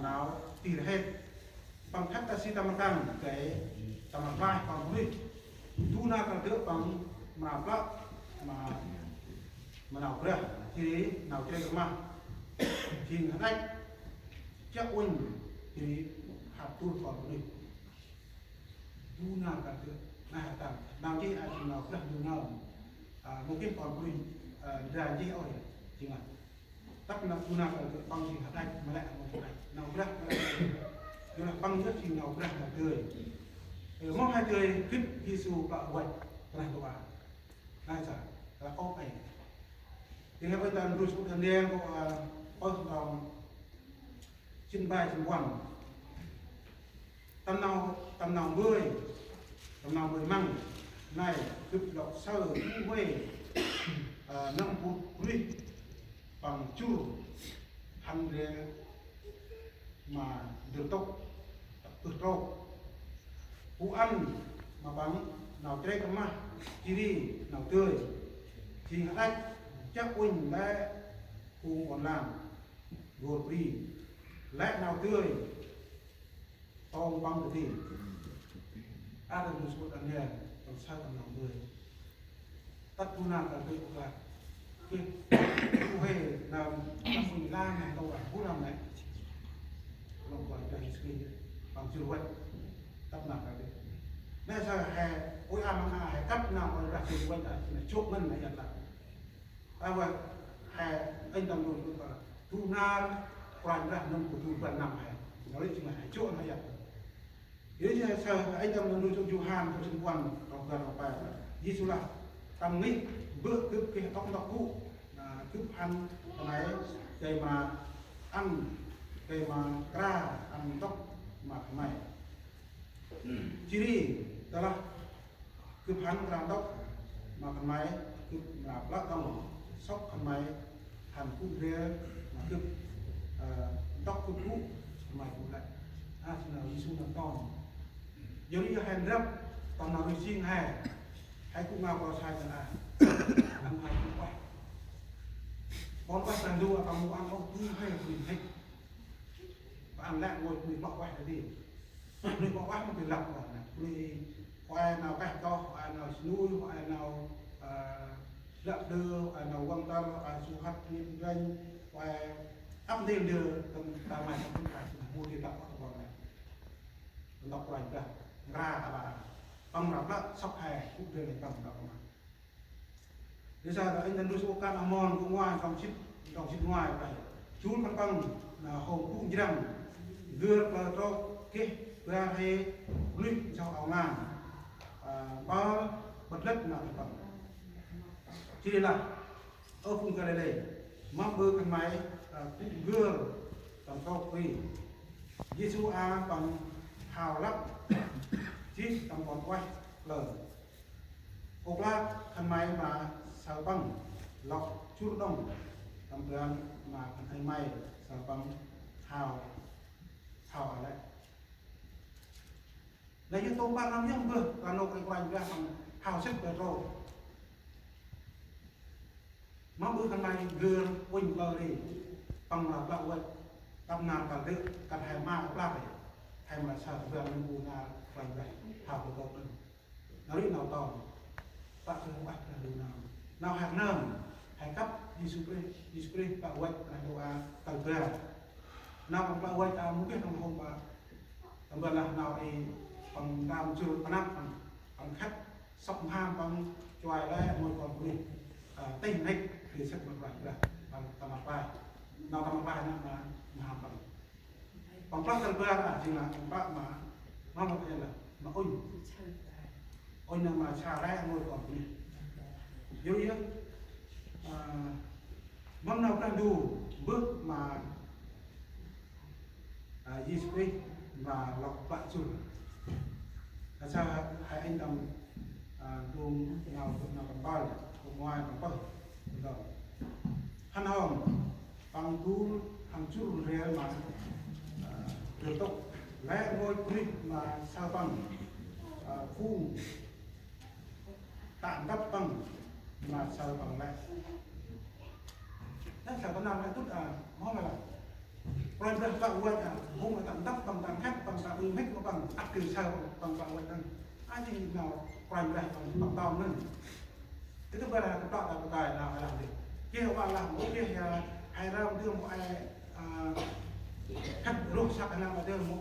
nào tỉ hết bằng thắt ta si tam căng cái tam vai bằng mũi thu na càng được bằng mà plak mà nào kia thì nào chơi cái mà thì ngay chắc quên thì hạt tu còn mũi thu na càng được na càng nào chơi ai thì nào càng được nào mungkin còn mũi ra chơi ơi chứ mà tắt là thu na càng được bằng thì hạt anh mà lại nào kia nhưng mà băng rất nhiều nào là tươi mong hai tươi clip Giêsu bạo quậy là của bà hai giả là có phải thì ngay bây giờ rút thần đen của ông trên bài trên quần tầm nào mười măng này cực độ sơ thu về 5 phút quý bằng chu hành để mà được tốt từ trâu cú ăn mà bằng nào trái cắm mà chỉ đi nào tươi thì khách chắc quỳnh đã cùng còn làm gột đi lẽ nào tươi to bằng được thì ăn được một số ăn nhẹ còn sao còn nào người tắt cu nào cả cái là cái cu hề làm mình lang này đâu phải cú làm này lòng gọi đầy skin bằng chưa vậy tập nạp cái đấy nên sao hè ôi ăn mà hè cắt nào mà đặt tiền quanh lại chốt ngân này nhận lại vậy hè anh tầm rồi cũng là thu na quan ra năm của thu gần nằm hè nó đấy chính là chốt này nhận thế thì sao anh tầm rồi trong Johan trong xung quanh trong gần ở bài Giêsu là tầm nghĩ bữa cướp cái tóc cũ cướp ăn cái này để mà ăn để mà ra ăn tóc mà mày chỉ đi đó là cứ hắn ra tóc mà cái máy cứ là lắc tông sóc cái máy hàn cũ kia mà cứ tóc cứ cũ mày cũng lại chỉ là đi xuống làm to giống như hàn rấp tao nào đi xin hè hay cũng nào vào sai là ăn hay cũng quay con quay làm đua bằng một ăn không cứ hay mình thích và ăn lại ngồi mình bọc quay là gì mình bọc quay mình lọc rồi mình ai nào cách to ai nào nuôi ai nào lợn đưa ai nào quan tâm ai su hắt liên doanh ai ấp lên đưa tầm ta mày không phải mua tiền lọc vào này lọc rồi cả ra bà ông lọc đó sóc hè cũng đưa lên tầm lọc mà bây giờ là anh đang nuôi số can amon cũng ngoài trong chip ngoài vậy chú con băng là hồ cũng rằng đưa vào cho cái ra hay luyện trong áo ngàn bao bật đất là phải bằng chỉ là ở vùng cái này mắc bơ cái máy cũng gương tầm cao quỳ Giêsu a bằng hào lắm chỉ tầm còn quay lời ốc lát cái máy mà sao bằng lọc chút đông tầm thường mà cái máy sao bằng hào ở đây lấy cho tôi 3 năm nhé vừa và nộp cái quanh ra bằng hào sức về rồi mà bữa thằng này gương quỳnh bờ đi bằng là bạo vậy tâm nào cả tự cả hai ma cũng làm vậy hay mà sợ vừa mình bù na quanh vậy hào của tôi nó đi nào to bạn thường bắt là điều nào hàng nơm hay cấp đi spray bạo vậy là đồ tầng về nào bằng bạo vậy ta muốn biết trong hôm mà tầm bữa là nào thì bằng đam chưa bằng khách sóc ham bằng choài lại ngồi còn của mình tinh hết thì sẽ một loại là bằng tầm bài nào tầm bài nó mà hàm bằng phát tầm bữa là chỉ là bác mà nó một cái là mà ôn là mà xà ra ngồi còn của mình yếu yếu món nào đang đủ bước mà Giêsu và lọc bạn chủ là sao hai anh đồng gồm nào còn bao còn ngoài còn bao rồi hắn hòm bằng tu hàng chút rẻ mà được tốt lẽ ngôi clip mà sao bằng phu tạm đắp bằng mà sao bằng lại tất cả con nào lại tốt món này là Rồi bây giờ quay à, hôm mà tận tóc bằng hết bằng ưng hết có bằng ắt từ sau bằng quay tăng, ai thì nào quay lại bằng tao nữa. Thế tức là cái tọa là cái nào phải làm gì? Kia họ làm mỗi kia hay ra đưa một ai khách ruột sắc nào mà đưa một